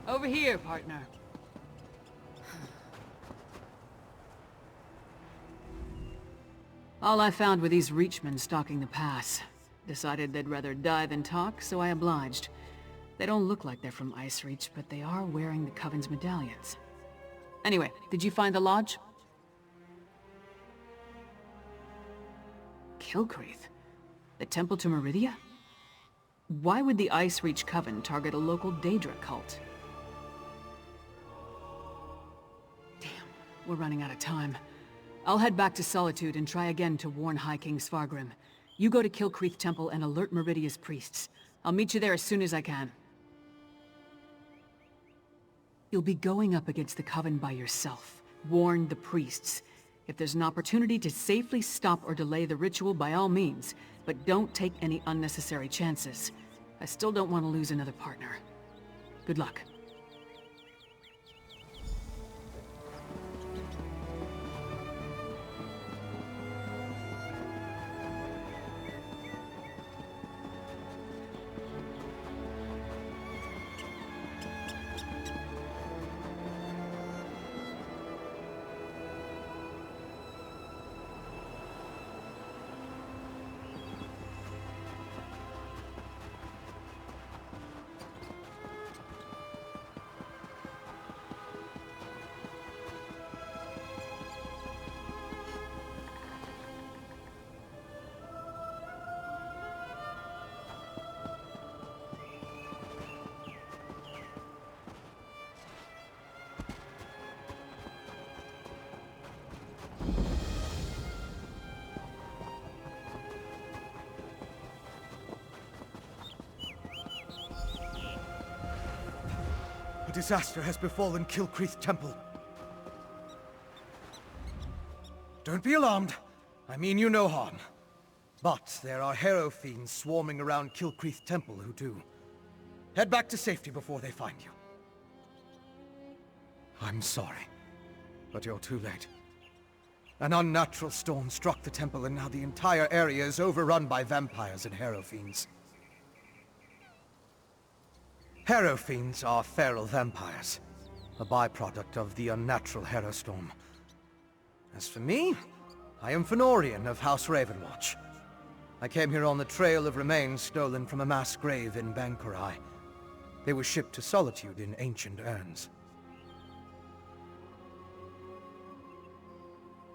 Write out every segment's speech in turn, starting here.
Over here, partner. All I found were these Reachmen stalking the pass. Decided they'd rather die than talk, so I obliged. They don't look like they're from Ice Reach, but they are wearing the Coven's medallions. Anyway, did you find the lodge? Kilcreath? The temple to Meridia? Why would the Ice Reach Coven target a local Daedra cult? Damn, we're running out of time. I'll head back to Solitude and try again to warn High King Svargrim. You go to Kilcreath Temple and alert Meridia's priests. I'll meet you there as soon as I can. You'll be going up against the Coven by yourself. Warn the priests. If there's an opportunity to safely stop or delay the ritual, by all means, but don't take any unnecessary chances. I still don't want to lose another partner. Good luck. A disaster has befallen Kilcreath Temple. Don't be alarmed. I mean you no harm. But there are Harrow fiends swarming around Kilcreath Temple who do. Head back to safety before they find you. I'm sorry, but you're too late. An unnatural storm struck the temple and now the entire area is overrun by vampires and Harrow fiends. Harrow fiends are feral vampires, a byproduct of the unnatural Harrow storm. As for me, I am Fenorian of House Ravenwatch. I came here on the trail of remains stolen from a mass grave in Bankurai. They were shipped to Solitude in ancient urns.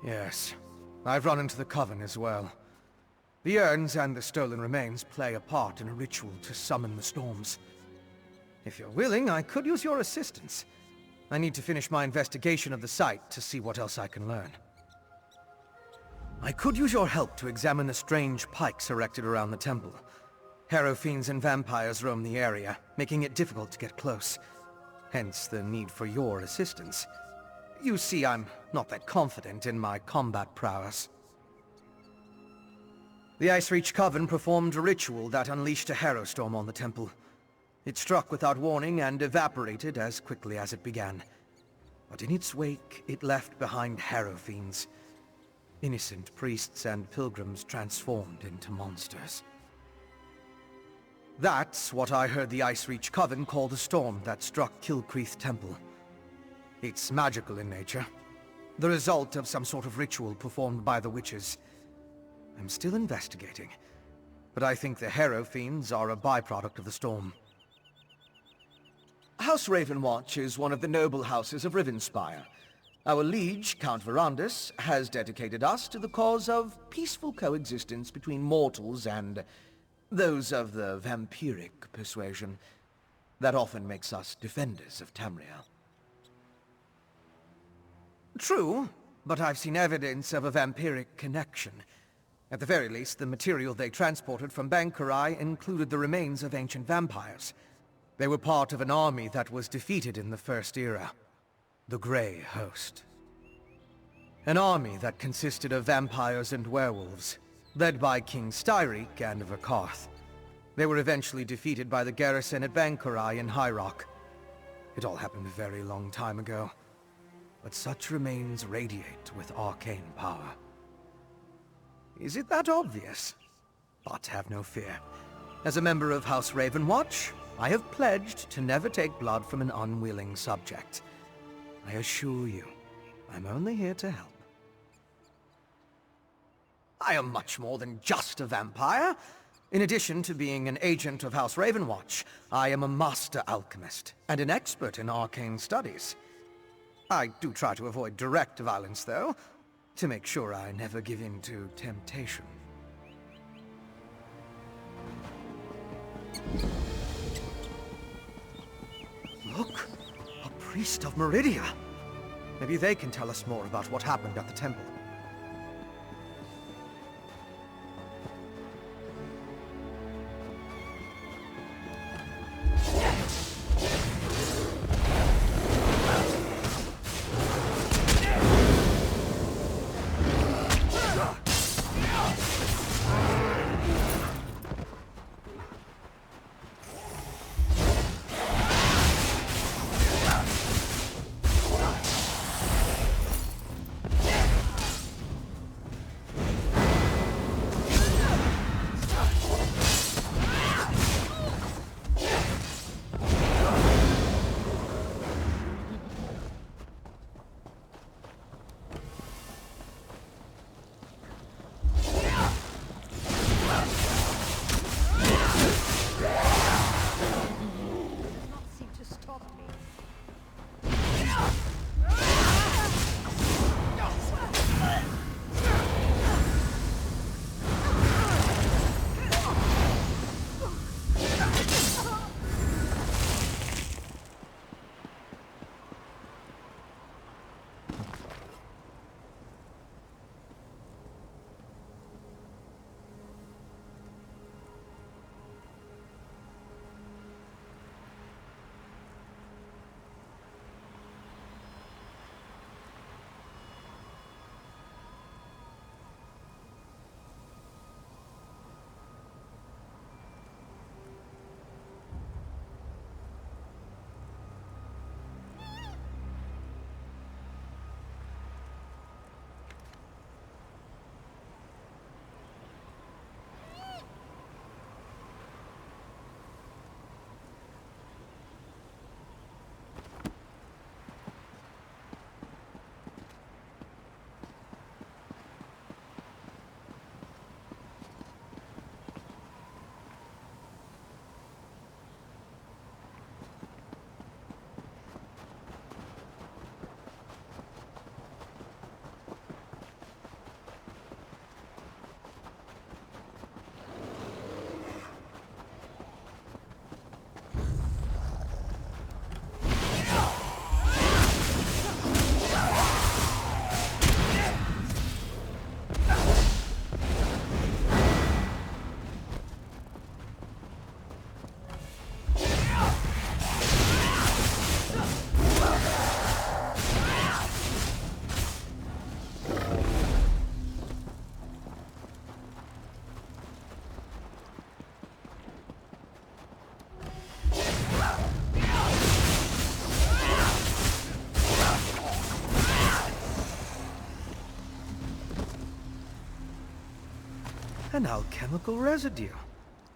Yes, I've run into the Coven as well. The urns and the stolen remains play a part in a ritual to summon the storms. If you're willing, I could use your assistance. I need to finish my investigation of the site to see what else I can learn. I could use your help to examine the strange pikes erected around the temple. Harrow fiends and vampires roam the area, making it difficult to get close. Hence the need for your assistance. You see, I'm not that confident in my combat prowess. The Ice Reach Coven performed a ritual that unleashed a Harrow storm on the temple. It struck without warning and evaporated as quickly as it began. But in its wake, it left behind Harrow fiends. Innocent priests and pilgrims transformed into monsters. That's what I heard the Ice Reach Coven call the storm that struck Kilcreath Temple. It's magical in nature, the result of some sort of ritual performed by the witches. I'm still investigating, but I think the Harrow fiends are a byproduct of the storm. House Ravenwatch is one of the noble houses of Rivenspire. Our liege, Count Verandus, has dedicated us to the cause of peaceful coexistence between mortals and those of the vampiric persuasion. That often makes us defenders of Tamriel. True, but I've seen evidence of a vampiric connection. At the very least, the material they transported from Bankurai included the remains of ancient vampires. They were part of an army that was defeated in the First Era, the Grey Host. An army that consisted of vampires and werewolves, led by King Styriek and Verkarth. They were eventually defeated by the garrison at Bankurai in High Rock. It all happened a very long time ago, but such remains radiate with arcane power. Is it that obvious? But have no fear. As a member of House Ravenwatch, I have pledged to never take blood from an unwilling subject. I assure you, I'm only here to help. I am much more than just a vampire. In addition to being an agent of House Ravenwatch, I am a master alchemist and an expert in arcane studies. I do try to avoid direct violence, though, to make sure I never give in to temptation. Look! A priest of Meridia! Maybe they can tell us more about what happened at the temple. An alchemical residue.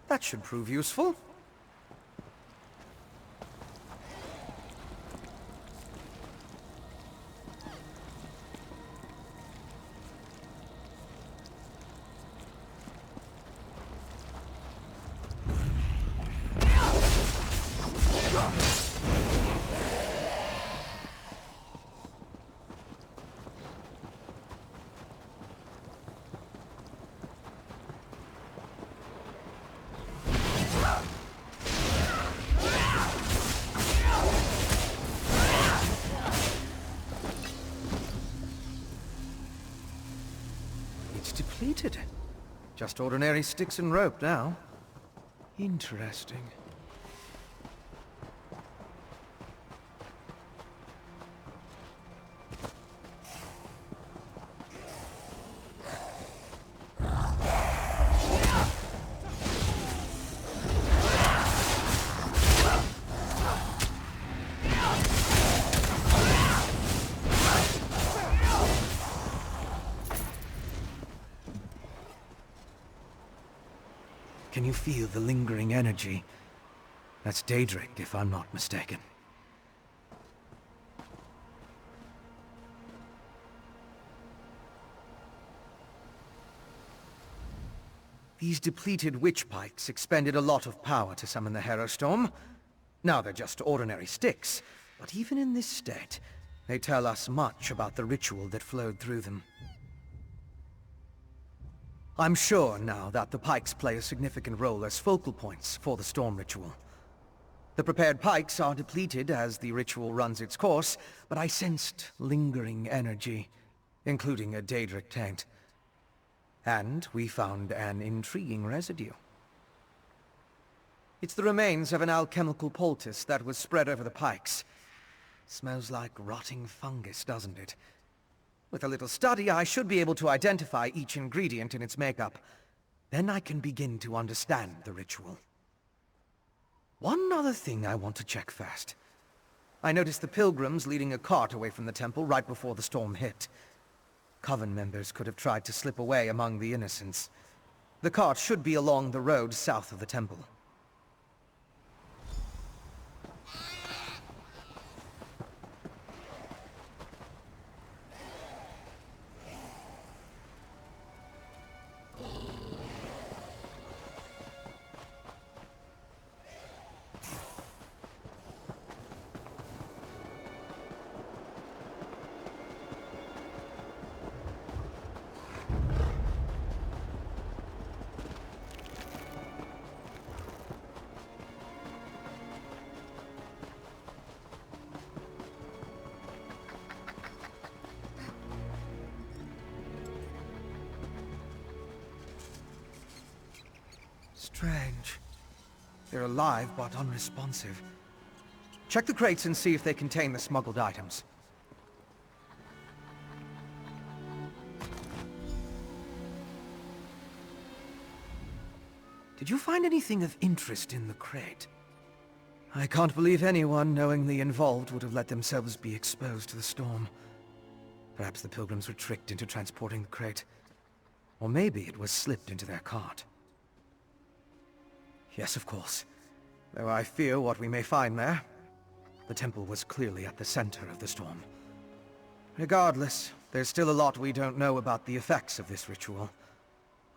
That should prove useful. Depleted. Just ordinary sticks and rope now. Interesting. Can you feel the lingering energy? That's Daedric, if I'm not mistaken. These depleted witch pikes expended a lot of power to summon the Hero Storm. Now they're just ordinary sticks, but even in this state, they tell us much about the ritual that flowed through them. I'm sure now that the pikes play a significant role as focal points for the storm ritual. The prepared pikes are depleted as the ritual runs its course, but I sensed lingering energy, including a Daedric taint. And we found an intriguing residue. It's the remains of an alchemical poultice that was spread over the pikes. Smells like rotting fungus, doesn't it? With a little study, I should be able to identify each ingredient in its makeup. Then I can begin to understand the ritual. One other thing I want to check first. I noticed the pilgrims leading a cart away from the temple right before the storm hit. Coven members could have tried to slip away among the innocents. The cart should be along the road south of the temple. Strange. They're alive, but unresponsive. Check the crates and see if they contain the smuggled items. Did you find anything of interest in the crate? I can't believe anyone knowingly involved would have let themselves be exposed to the storm. Perhaps the pilgrims were tricked into transporting the crate. Or maybe it was slipped into their cart. Yes, of course. Though I fear what we may find there. The temple was clearly at the center of the storm. Regardless, there's still a lot we don't know about the effects of this ritual.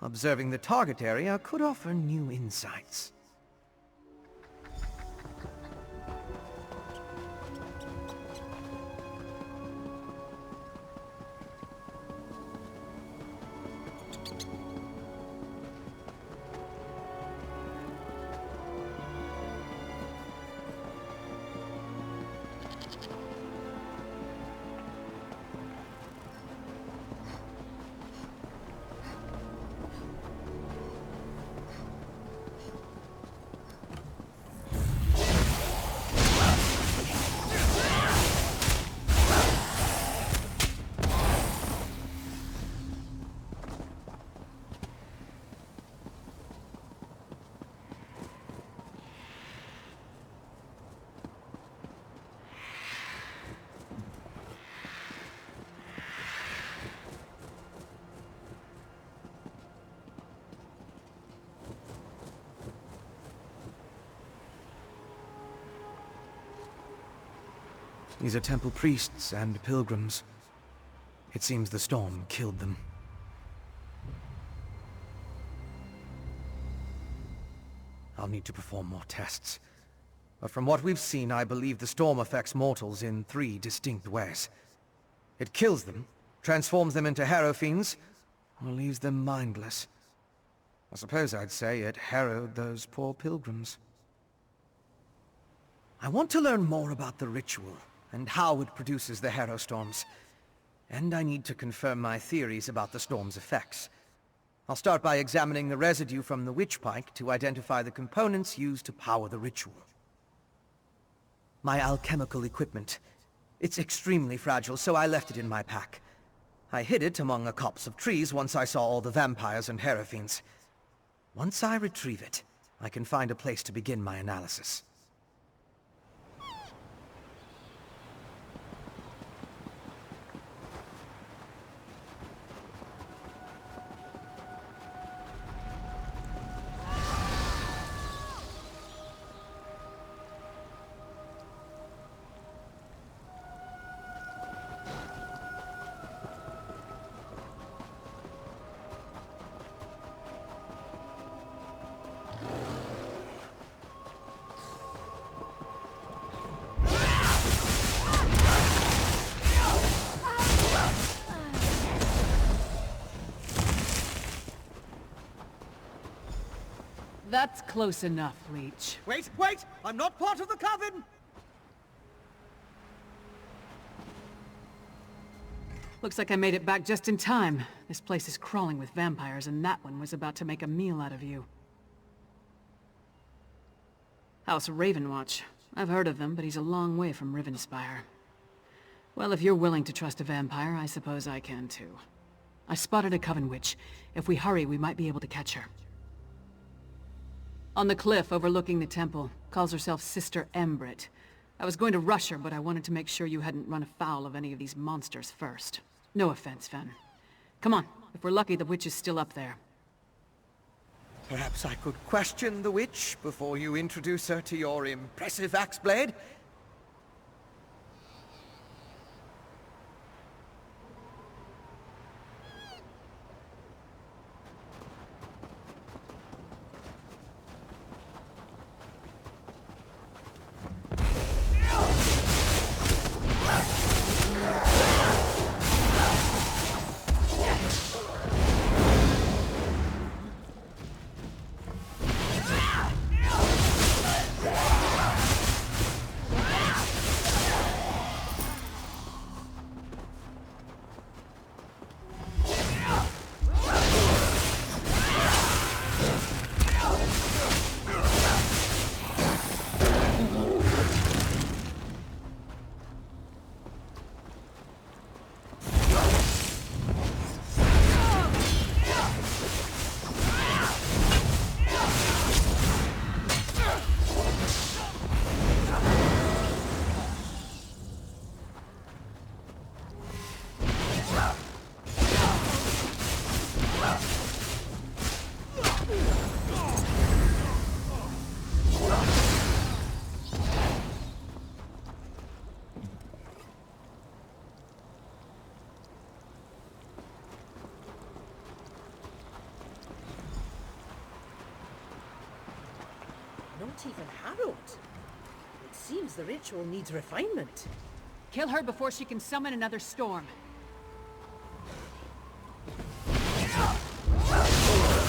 Observing the target area could offer new insights. These are temple priests and pilgrims. It seems the storm killed them. I'll need to perform more tests. But from what we've seen, I believe the storm affects mortals in 3 distinct ways. It kills them, transforms them into harrow fiends, or leaves them mindless. I suppose I'd say it harrowed those poor pilgrims. I want to learn more about the ritual, and how it produces the Harrow Storms. And I need to confirm my theories about the storm's effects. I'll start by examining the residue from the witch pike to identify the components used to power the ritual. My alchemical equipment. It's extremely fragile, so I left it in my pack. I hid it among a copse of trees once I saw all the vampires and harrow fiends. Once I retrieve it, I can find a place to begin my analysis. That's close enough, Leech. Wait, wait! I'm not part of the coven! Looks like I made it back just in time. This place is crawling with vampires, and that one was about to make a meal out of you. House Ravenwatch. I've heard of them, but he's a long way from Rivenspire. Well, if you're willing to trust a vampire, I suppose I can too. I spotted a coven witch. If we hurry, we might be able to catch her. On the cliff overlooking the temple, calls herself Sister Embrit. I was going to rush her, but I wanted to make sure you hadn't run afoul of any of these monsters first. No offense, Fen. Come on, if we're lucky, the witch is still up there. Perhaps I could question the witch before you introduce her to your impressive axe blade? Not even harrowed. It seems the ritual needs refinement. Kill her before she can summon another storm.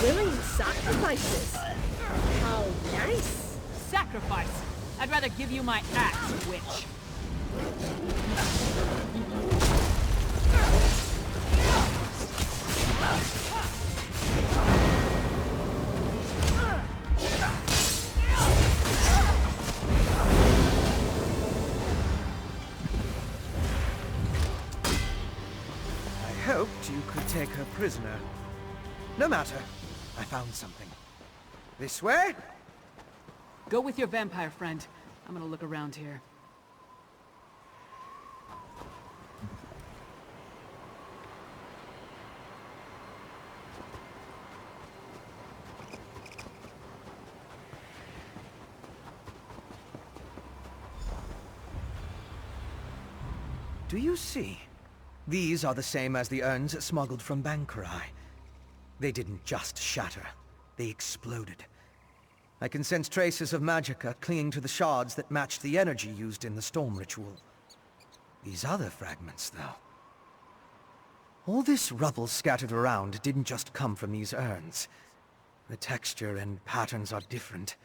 Willing sacrifices. How nice. Sacrifice! I'd rather give you my axe, witch. I hoped you could take her prisoner. No matter. I found something. This way? Go with your vampire friend. I'm gonna look around here. Do you see? These are the same as the urns smuggled from Bankarai. They didn't just shatter. They exploded. I can sense traces of magicka clinging to the shards that matched the energy used in the storm ritual. These other fragments, though. All this rubble scattered around didn't just come from these urns. The texture and patterns are different.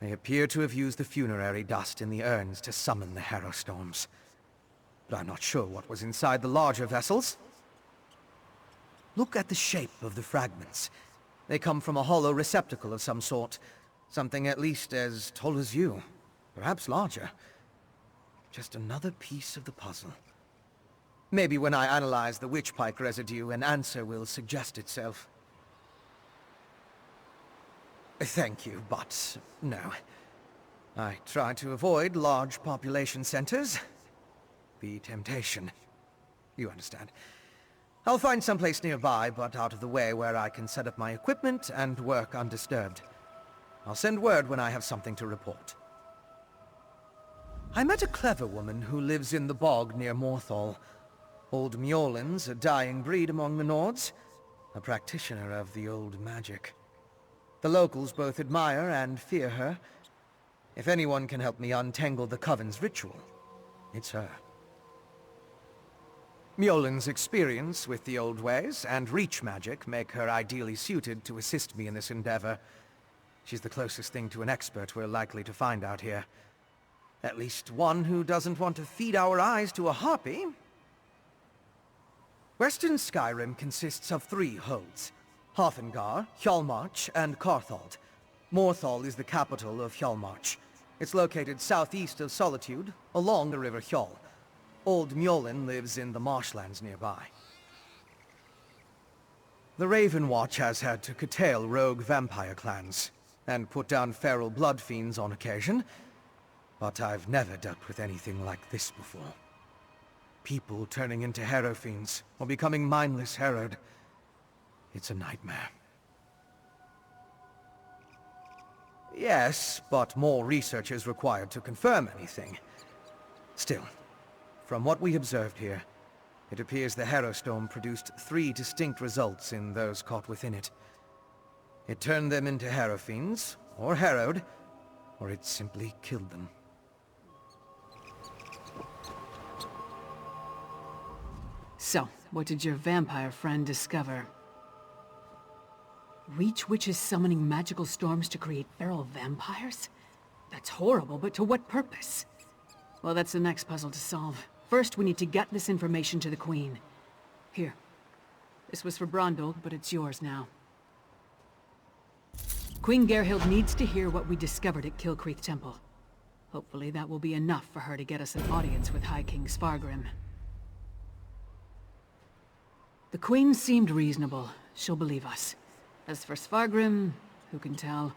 They appear to have used the funerary dust in the urns to summon the Harrow Storms. But I'm not sure what was inside the larger vessels. Look at the shape of the fragments. They come from a hollow receptacle of some sort. Something at least as tall as you. Perhaps larger. Just another piece of the puzzle. Maybe when I analyze the witchpike residue, an answer will suggest itself. Thank you, but no. I try to avoid large population centers. The temptation. You understand. I'll find someplace nearby, but out of the way where I can set up my equipment and work undisturbed. I'll send word when I have something to report. I met a clever woman who lives in the bog near Morthal. Old Mjolnir's a dying breed among the Nords, a practitioner of the old magic. The locals both admire and fear her. If anyone can help me untangle the Coven's ritual, it's her. Mjolnir's experience with the old ways and reach magic make her ideally suited to assist me in this endeavor. She's the closest thing to an expert we're likely to find out here. At least one who doesn't want to feed our eyes to a harpy. Western Skyrim consists of 3 holds: Hafengar, Hjalmarch, and Carthald. Morthal is the capital of Hjalmarch. It's located southeast of Solitude, along the river Hjal. Old Mjolnir lives in the marshlands nearby. The Raven Watch has had to curtail rogue vampire clans, and put down feral blood fiends on occasion, but I've never dealt with anything like this before. People turning into hero fiends, or becoming mindless harrowed. It's a nightmare. Yes, but more research is required to confirm anything. Still, from what we observed here, it appears the Harrow Storm produced 3 distinct results in those caught within it. It turned them into Harrow Fiends, or harrowed, or it simply killed them. So, what did your vampire friend discover? Reach Witches summoning magical storms to create feral vampires? That's horrible, but to what purpose? Well, that's the next puzzle to solve. First, we need to get this information to the Queen. Here. This was for Brondel, but it's yours now. Queen Gerhild needs to hear what we discovered at Kilcreath Temple. Hopefully that will be enough for her to get us an audience with High King Svargrim. The Queen seemed reasonable. She'll believe us. As for Svargrim, who can tell?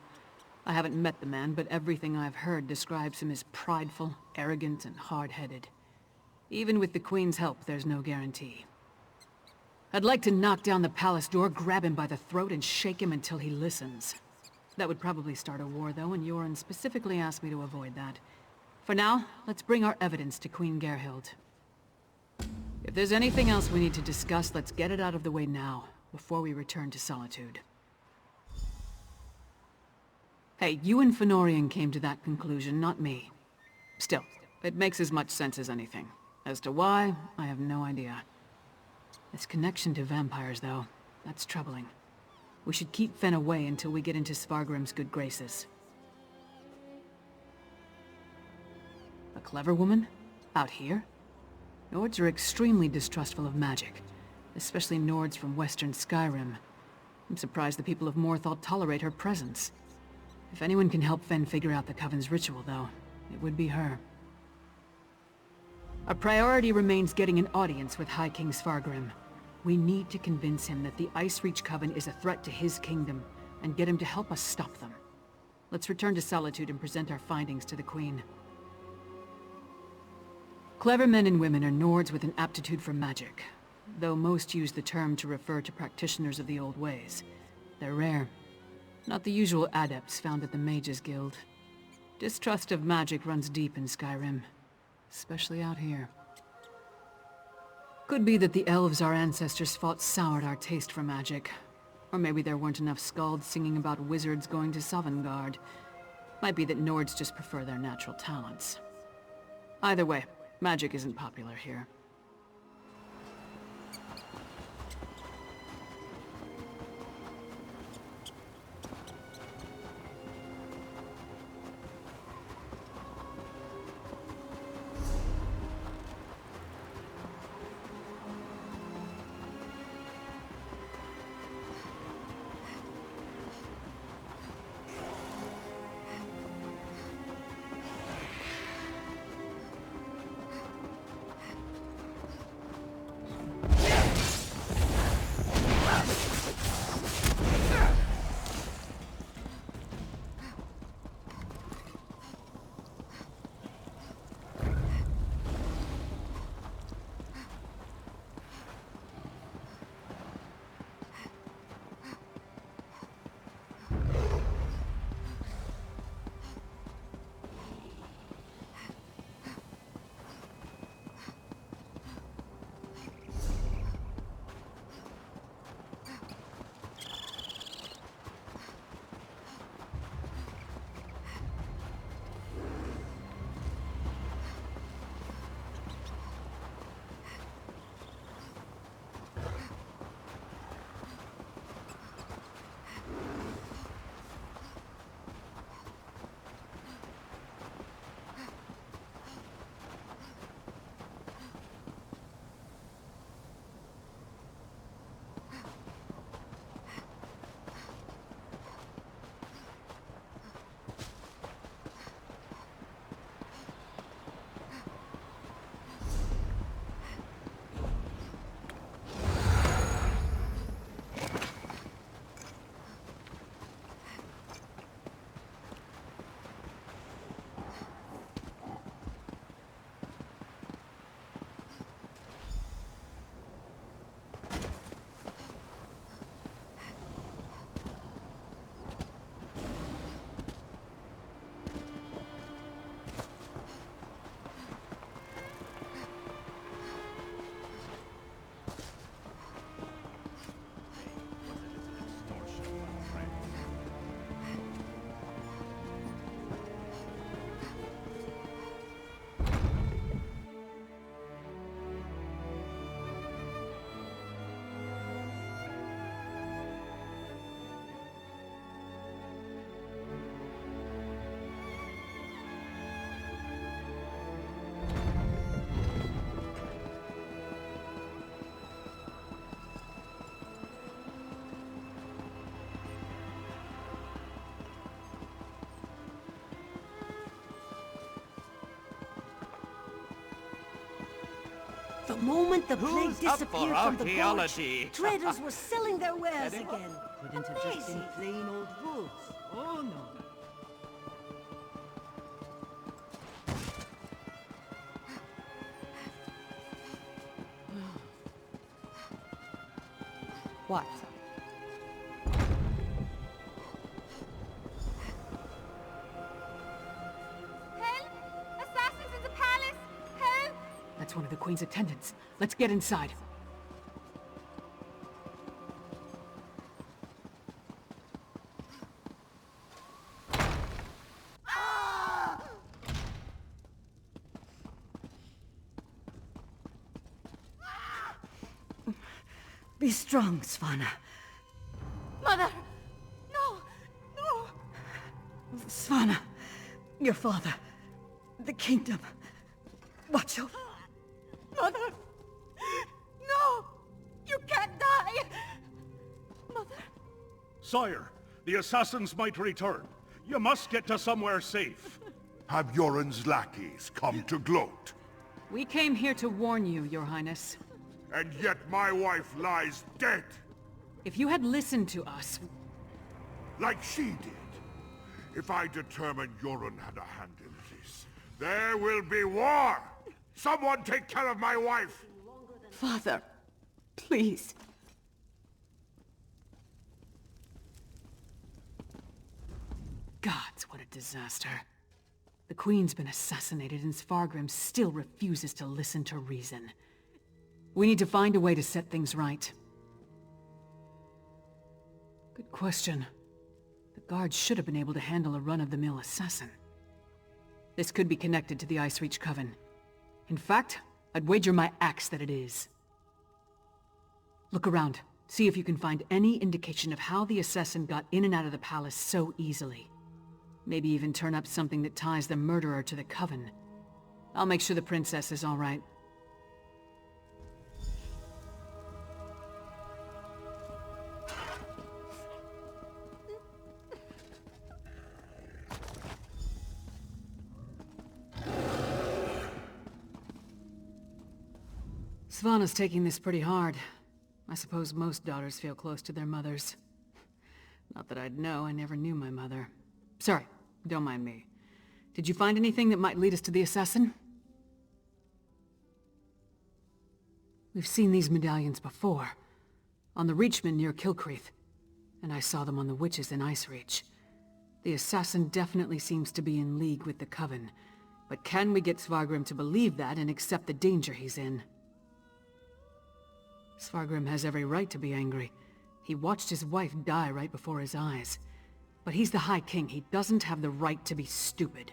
I haven't met the man, but everything I've heard describes him as prideful, arrogant, and hard-headed. Even with the Queen's help, there's no guarantee. I'd like to knock down the palace door, grab him by the throat, and shake him until he listens. That would probably start a war, though, and Yoren specifically asked me to avoid that. For now, let's bring our evidence to Queen Gerhild. If there's anything else we need to discuss, let's get it out of the way now, before we return to Solitude. Hey, you and Fëanorian came to that conclusion, not me. Still, it makes as much sense as anything. As to why, I have no idea. This connection to vampires, though, that's troubling. We should keep Fen away until we get into Svargrim's good graces. A clever woman? Out here? Nords are extremely distrustful of magic, especially Nords from Western Skyrim. I'm surprised the people of Morthal tolerate her presence. If anyone can help Fen figure out the Coven's ritual, though, it would be her. Our priority remains getting an audience with High King Svargrim. We need to convince him that the Ice Reach Coven is a threat to his kingdom, and get him to help us stop them. Let's return to Solitude and present our findings to the Queen. Clever men and women are Nords with an aptitude for magic, though most use the term to refer to practitioners of the old ways. They're rare. Not the usual adepts found at the Mages Guild. Distrust of magic runs deep in Skyrim, especially out here. Could be that the elves our ancestors fought soured our taste for magic. Or maybe there weren't enough skalds singing about wizards going to Sovngarde. Might be that Nords just prefer their natural talents. Either way, magic isn't popular here. The moment the plague Who's up for disappeared from the archaeology? gorge, traders were selling their wares again. Couldn't have just been plain old wolves. Oh no. What? Help! Assassins in the palace! Help! That's one of the Queen's attendants. Let's get inside. Be strong, Svanna. Mother! No! No! Svanna, your father, the kingdom. Watch over. Mother! No! You can't die! Mother! Sire, the assassins might return. You must get to somewhere safe. Have Yoren's lackeys come to gloat? We came here to warn you, Your Highness. And yet my wife lies dead, If you had listened to us... like she did. If I determine Yoren had a hand in this, there will be war! Someone take care of my wife! Father, please. Gods, what a disaster. The Queen's been assassinated and Svargrim still refuses to listen to reason. We need to find a way to set things right. Good question. The guards should have been able to handle a run-of-the-mill assassin. This could be connected to the Ice Reach Coven. In fact, I'd wager my axe that it is. Look around. See if you can find any indication of how the assassin got in and out of the palace so easily. Maybe even turn up something that ties the murderer to the Coven. I'll make sure the princess is all right. Svanna's taking this pretty hard. I suppose most daughters feel close to their mothers. Not that I'd know, I never knew my mother. Sorry, don't mind me. Did you find anything that might lead us to the assassin? We've seen these medallions before. On the Reachman near Kilcreath. And I saw them on the witches in Ice Reach. The assassin definitely seems to be in league with the Coven. But can we get Svargrim to believe that and accept the danger he's in? Svargrim has every right to be angry. He watched his wife die right before his eyes. But he's the High King. He doesn't have the right to be stupid.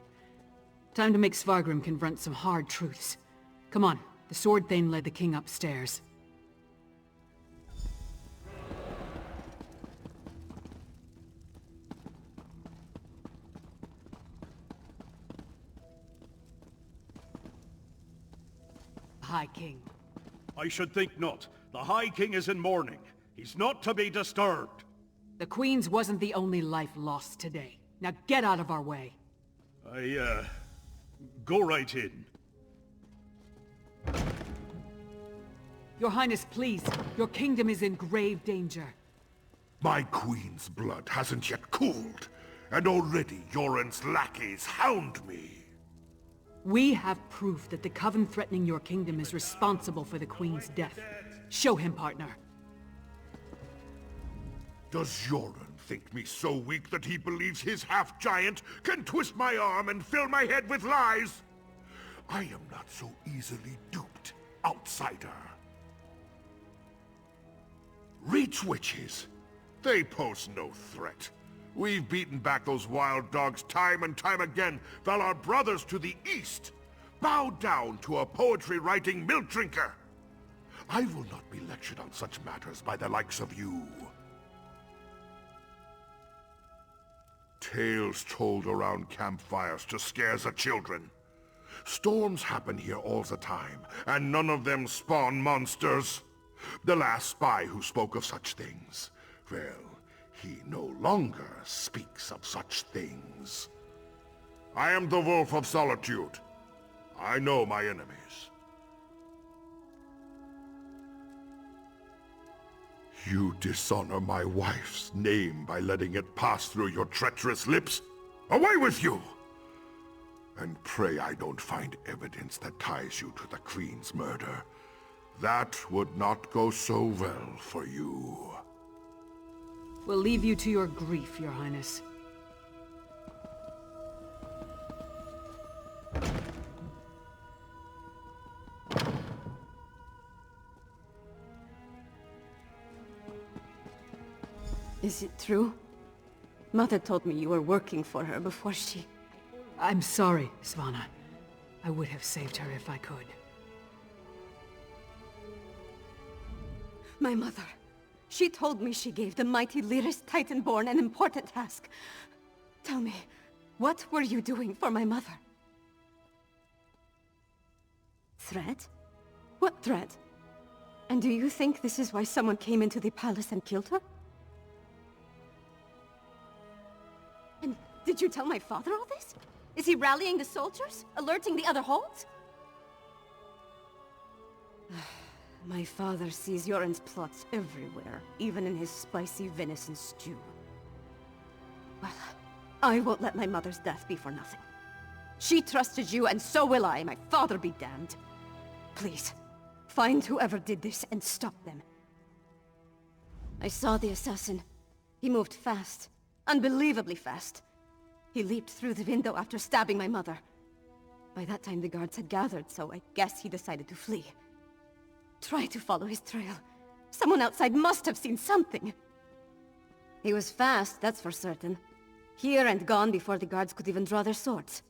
Time to make Svargrim confront some hard truths. Come on, the Sword Thane led the king upstairs. High King. I should think not. The High King is in mourning. He's not to be disturbed. The Queen's wasn't the only life lost today. Now get out of our way. Go right in. Your Highness, please. Your kingdom is in grave danger. My queen's blood hasn't yet cooled, and already Yoren's lackeys hound me. We have proof that the Coven threatening your kingdom is responsible for the Queen's death. Show him, partner. Does Yoren think me so weak that he believes his half-giant can twist my arm and fill my head with lies? I am not so easily duped, outsider. Reach witches. They pose no threat. We've beaten back those wild dogs time and time again, while our brothers to the east bow down to a poetry-writing milk drinker. I will not be lectured on such matters by the likes of you. Tales told around campfires to scare the children. Storms happen here all the time, and none of them spawn monsters. The last spy who spoke of such things, well, he no longer speaks of such things. I am the Wolf of Solitude. I know my enemies. You dishonor my wife's name by letting it pass through your treacherous lips? Away with you! And pray I don't find evidence that ties you to the Queen's murder. That would not go so well for you. We'll leave you to your grief, Your Highness. Is it true? Mother told me you were working for her before she... I'm sorry, Svanna. I would have saved her if I could. My mother. She told me she gave the mighty Lyris Titanborn an important task. Tell me, what were you doing for my mother? Threat? What threat? And do you think this is why someone came into the palace and killed her? And did you tell my father all this? Is he rallying the soldiers? Alerting the other holds? My father sees Yoren's plots everywhere, even in his spicy venison stew. Well, I won't let my mother's death be for nothing. She trusted you, and so will I. My father be damned. Please, find whoever did this and stop them. I saw the assassin. He moved fast. Unbelievably fast. He leaped through the window after stabbing my mother. By that time the guards had gathered, so I guess he decided to flee. Try to follow his trail. Someone outside must have seen something. He was fast, that's for certain. Here and gone before the guards could even draw their swords.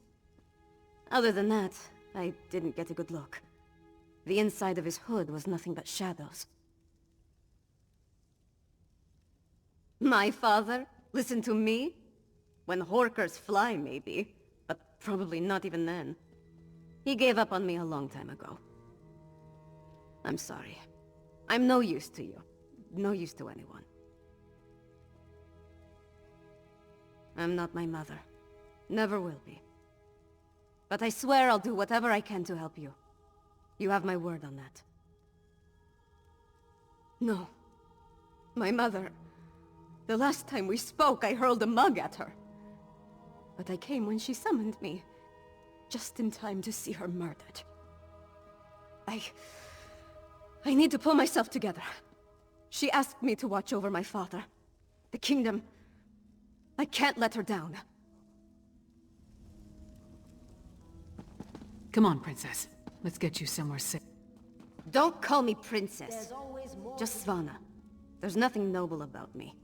Other than that, I didn't get a good look. The inside of his hood was nothing but shadows. My father? Listen to me? When Horkers fly, maybe. But probably not even then. He gave up on me a long time ago. I'm sorry. I'm no use to you. No use to anyone. I'm not my mother. Never will be. But I swear I'll do whatever I can to help you. You have my word on that. No. My mother... The last time we spoke, I hurled a mug at her. But I came when she summoned me. Just in time to see her murdered. I need to pull myself together. She asked me to watch over my father. The kingdom. I can't let her down. Come on, Princess. Let's get you somewhere safe. Don't call me princess. Just Svanna. There's nothing noble about me.